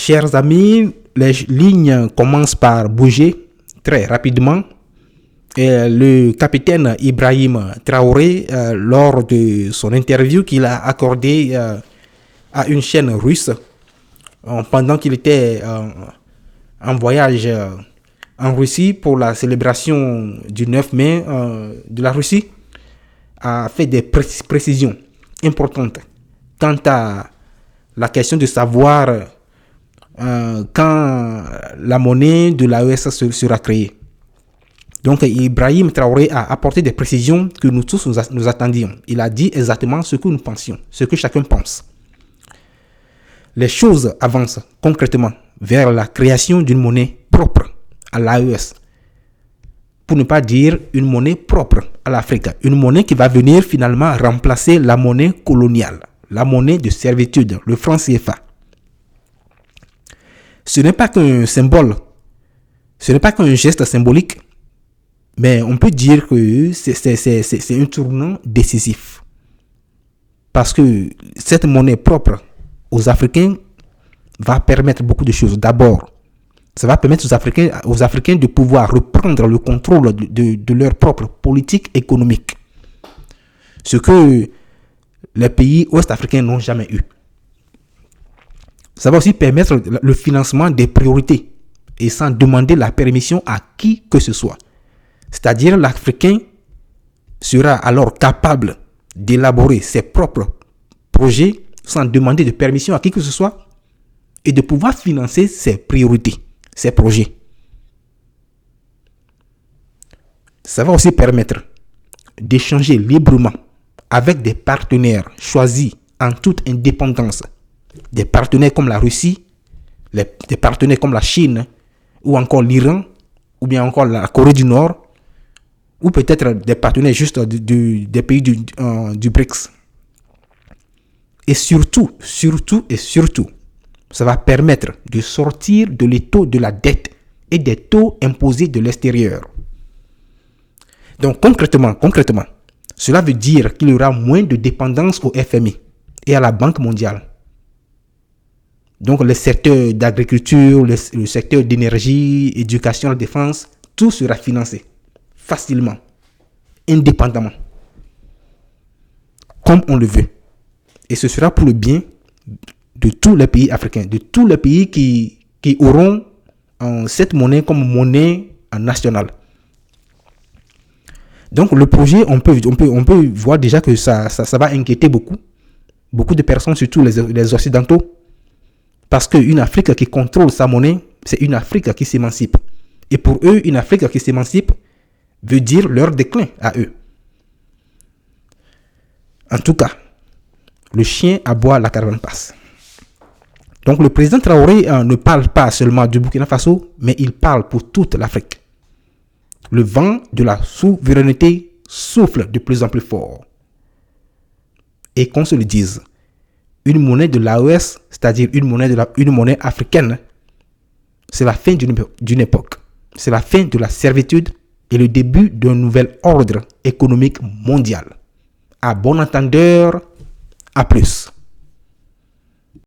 Chers amis, les lignes commencent par bouger très rapidement. Et le capitaine Ibrahim Traoré, lors de son interview qu'il a accordée à une chaîne russe, pendant qu'il était en voyage en Russie pour la célébration du 9 mai de la Russie, a fait des précisions importantes quant à la question de savoir quand la monnaie de l'AES sera créée. Donc Ibrahim Traoré a apporté des précisions que nous tous nous attendions. Il a dit exactement ce que nous pensions, ce que chacun pense. Les choses avancent concrètement vers la création d'une monnaie propre à l'AES. Pour ne pas dire une monnaie propre à l'Afrique. Une monnaie qui va venir finalement remplacer la monnaie coloniale, la monnaie de servitude, le franc CFA. Ce n'est pas qu'un symbole, ce n'est pas qu'un geste symbolique, mais on peut dire que c'est un tournant décisif. Parce que cette monnaie propre aux Africains va permettre beaucoup de choses. D'abord, ça va permettre aux Africains de pouvoir reprendre le contrôle de leur propre politique économique. Ce que les pays ouest-africains n'ont jamais eu. Ça va aussi permettre le financement des priorités et sans demander la permission à qui que ce soit. C'est-à-dire l'Africain sera alors capable d'élaborer ses propres projets sans demander de permission à qui que ce soit et de pouvoir financer ses priorités, ses projets. Ça va aussi permettre d'échanger librement avec des partenaires choisis en toute indépendance. Des partenaires comme la Russie, des partenaires comme la Chine, ou encore l'Iran, ou bien encore la Corée du Nord, ou peut-être des partenaires juste des pays du BRICS. Et surtout, ça va permettre de sortir de l'étau de la dette et des taux imposés de l'extérieur. Donc concrètement, cela veut dire qu'il y aura moins de dépendance au FMI et à la Banque mondiale. Donc le secteur d'agriculture, le secteur d'énergie, éducation, la défense, tout sera financé facilement, indépendamment, comme on le veut. Et ce sera pour le bien de tous les pays africains, de tous les pays qui auront cette monnaie comme monnaie nationale. Donc le projet, on peut voir déjà que ça va inquiéter beaucoup de personnes, surtout les Occidentaux. Parce qu'une Afrique qui contrôle sa monnaie, c'est une Afrique qui s'émancipe. Et pour eux, une Afrique qui s'émancipe veut dire leur déclin à eux. En tout cas, le chien aboie, la caravane passe. Donc le président Traoré ne parle pas seulement du Burkina Faso, mais il parle pour toute l'Afrique. Le vent de la souveraineté souffle de plus en plus fort. Et qu'on se le dise, une monnaie de l'AES, c'est-à-dire une monnaie africaine, c'est la fin d'une époque. C'est la fin de la servitude et le début d'un nouvel ordre économique mondial. À bon entendeur, à plus.